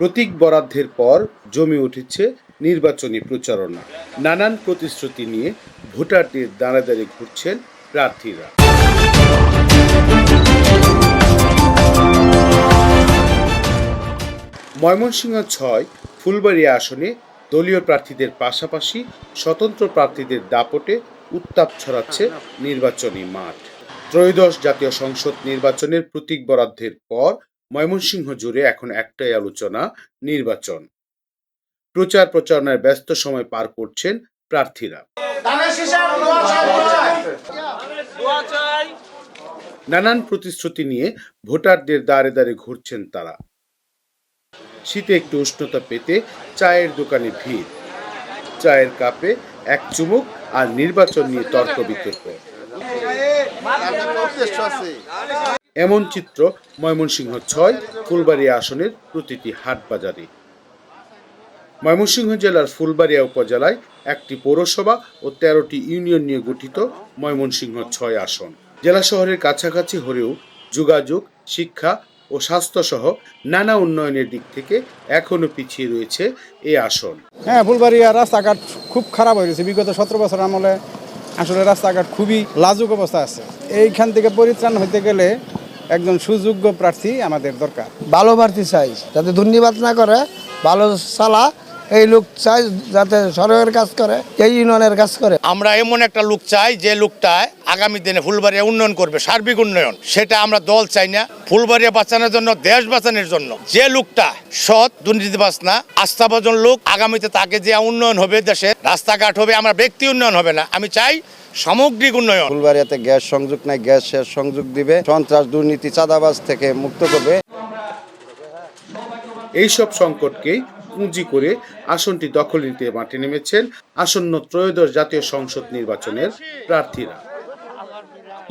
প্রতীক বরাদ্দের পর জমে উঠেছে নির্বাচনী প্রচারণা। নানান প্রতিশ্রুতি নিয়ে ভোটারদের দাঁড়ে দাঁড়ে ঘুরছেন প্রার্থীরা। ময়মনসিংহ ৬ ফুলবাড়িয়া আসনে দলীয় প্রার্থীদের পাশাপাশি স্বতন্ত্র প্রার্থীদের দাপটে উত্তাপ ছড়াচ্ছে নির্বাচনী মাঠ। ত্রয়োদশ জাতীয় সংসদ নির্বাচনের প্রতীক বরাদ্দের পর ময়মনসিংহ জুড়ে এখন একটাই আলোচনা, নির্বাচন। প্রচার প্রচারণায় ব্যস্ত সময় পার করছেন প্রার্থীরা। নানান প্রতিশ্রুতি নিয়ে ভোটারদের দাঁড়ে দাঁড়ে ঘুরছেন তারা। শীতে একটু উষ্ণতা পেতে চায়ের দোকানে ভিড়, চায়ের কাপে এক চুমুক আর নির্বাচন নিয়ে তর্ক বিতর্ক। এমন চিত্র ময়মনসিংহ ৬ ফুলবাড়িয়া আসনের প্রতিটি হাট বাজারে। ময়মনসিংহ জেলার ফুলবাড়িয়া উপজেলায় একটি পৌরসভা ও ১৩টি ইউনিয়ন নিয়ে গঠিত ময়মনসিংহ ৬ আসন। জেলা শহরের কাছাকাছি হলেও যোগাযোগ, শিক্ষা ও স্বাস্থ্যসহ নানা উন্নয়নের দিক থেকে এখনো পিছিয়ে রয়েছে এই আসন। হ্যাঁ, ফুলবাড়িয়া রাস্তাঘাট খুব খারাপ হয়ে গেছে। বিগত ১৭ বছর আমলে আসলে রাস্তাঘাট খুবই লাজুক অবস্থা আছে। এইখান থেকে পরিত্রাণ হতে গেলে একজন সুযোগ্য প্রার্থী আমাদের দরকার। ভালো প্রার্থী চাই, যাতে দুর্নীতি না করে, ভালো চালা এই লোক চাই, যাতে সরকারের কাজ করে, এই ইউনিয়নের কাজ করে। আমরা এমন একটা লোক চাই যে লোকটা আগামী দিনে ফুলবাড়িয়া উন্নয়ন করবে, সার্বিক উন্নয়ন। সেটা আমরা দল চাই না, ফুলবাড়িয়া বাঁচানোর জন্য, দেশ বাঁচানোর জন্য। যে লোকটা সৎ, দুর্নীতিবাজ না, আস্থাভাজন লোক, আগামীতে তাকে যে উন্নয়ন হবে, দেশে রাস্তাঘাট হবে, আমরা ব্যক্তি উন্নয়ন হবে না, আমি চাই সামগ্রিক উন্নয়ন। ফুলবাড়িয়াতে গ্যাস সংযোগ নাই, গ্যাসের সংযোগ দিবে, সন্ত্রাস, দুর্নীতি, চাঁদাবাজ থেকে মুক্ত করবে। এইসব সংকটকেই পুঁজি করে আসনটি দখল নিতে মাঠে নেমেছেন আসন্ন ত্রয়োদশ জাতীয় সংসদ নির্বাচনের প্রার্থীরা।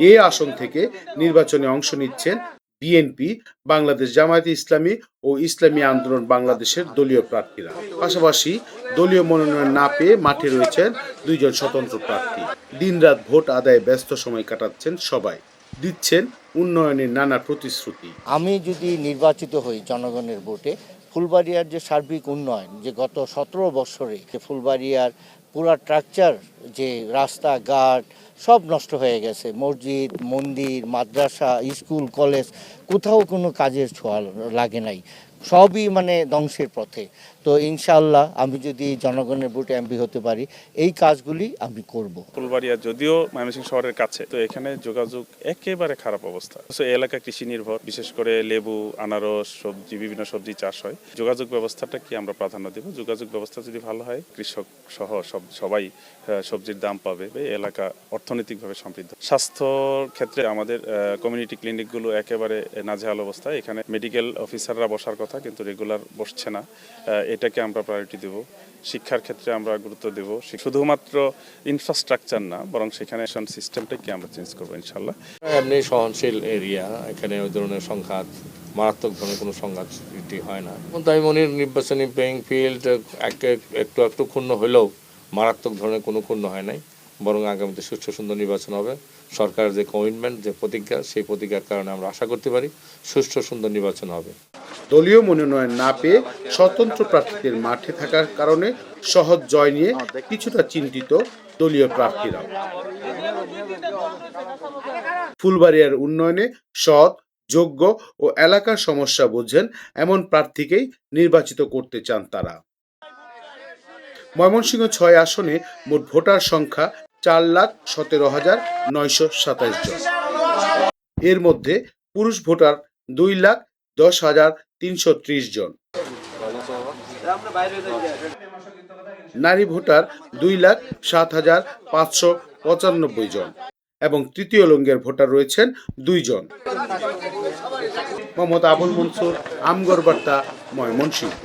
এ আসন থেকে নির্বাচনে অংশ নিচ্ছেন বিএনপি, বাংলাদেশ জামায়াতে ইসলামী ও ইসলামী আন্দোলন বাংলাদেশের দলীয় প্রার্থীরা। পাশাপাশি দলীয় মনোনয়ন না পেয়ে মাঠে রয়েছেন ২ জন স্বতন্ত্র প্রার্থী। দিনরাত ভোট আদায়ে ব্যস্ত সময় কাটাচ্ছেন সবাই, দিচ্ছেন উন্নয়নের নানা প্রতিশ্রুতি। আমি যদি নির্বাচিত হই জনগণের ভোটে, ফুলবাড়িয়ার যে সার্বিক উন্নয়ন, যে গত ১৭ বছরে যে ফুলবাড়িয়ার পুরা স্ট্রাকচার, যে রাস্তাঘাট সব নষ্ট হয়ে গেছে, মসজিদ, মন্দির, মাদ্রাসা, স্কুল, কলেজ, কোথাও কোনো কাজের ছোঁয়া লাগে নাই, সবই মানে ধ্বংসের পথে। তো ইনশাআল্লাহ আমি যদি জনগণের ভোটে এমপি হতে পারি, এই কাজগুলি আমি করব। ফুলবাড়িয়া যদিও ময়মনসিংহ শহরের কাছে, তো এখানে যোগাযোগ একেবারে খারাপ অবস্থা। এই এলাকা কৃষি নির্ভর, বিশেষ করে লেবু, আনারস, সবজি, বিভিন্ন সবজি চাষ হয়। যোগাযোগ ব্যবস্থাটা কি আমরা প্রাধান্য দেব। যোগাযোগ ব্যবস্থা যদি ভালো হয়, কৃষক সহ সবাই সবজির দাম পাবে, এই এলাকা অর্থনৈতিকভাবে সমৃদ্ধ। স্বাস্থ্য ক্ষেত্রে আমাদের কমিউনিটি ক্লিনিকগুলো একেবারে নাজেহাল অবস্থা। এখানে মেডিকেল অফিসাররা বসার কথা, কিন্তু রেগুলার বসছে না, এটাকে আমরা প্রায়োরিটি দেব। শিক্ষার ক্ষেত্রে আমরা গুরুত্ব দেব। শুধুমাত্র ইনফ্রাস্ট্রাকচার না, বরং সেখানে সিস্টেমটাকে আমরা চেঞ্জ করবো ইনশাল্লাহ। এমনি সহনশীল এরিয়া, এখানে ওই ধরনের সংঘাত, মারাত্মক ধরনের কোনো সংঘাত সৃষ্টি হয় না। তাই মনে নির্বাচনী প্লেইং ফিল্ড একটু একটু ক্ষুণ্ণ হলেও মারাত্মক ধরনের কোনো ক্ষুণ্ণ হয় নাই, বরং আগামীতে সুষ্ঠু সুন্দর নির্বাচন হবে। সরকারের যে কমিটমেন্ট, যে প্রতিজ্ঞা, সেই প্রতিজ্ঞার কারণে আমরা আশা করতে পারি সুষ্ঠু সুন্দর নির্বাচন হবে। দলীয় মনোনয়ন না পেয়ে স্বতন্ত্র প্রার্থীদের মাঠে থাকার কারণে সহজ জয় নিয়ে কিছুটা চিন্তিত দলীয় প্রার্থীরা। ফুলবাড়িয়ার উন্নয়নে সৎ, যোগ্য ও এলাকার সমস্যা বোঝেন এমন প্রার্থীকেই নির্বাচিত করতে চান তারা। ময়মনসিংহ ৬ আসনে মোট ভোটার সংখ্যা ৪,১৭,৯২৭ জন। এর মধ্যে পুরুষ ভোটার 2,10,330 জন, নারী ভোটার 2,07,595 জন এবং তৃতীয় লিঙ্গের ভোটার রয়েছেন 2 জন। মোহাম্মদ আবুল মনসুর, আমগর বার্তা, ময়মনসিংহ।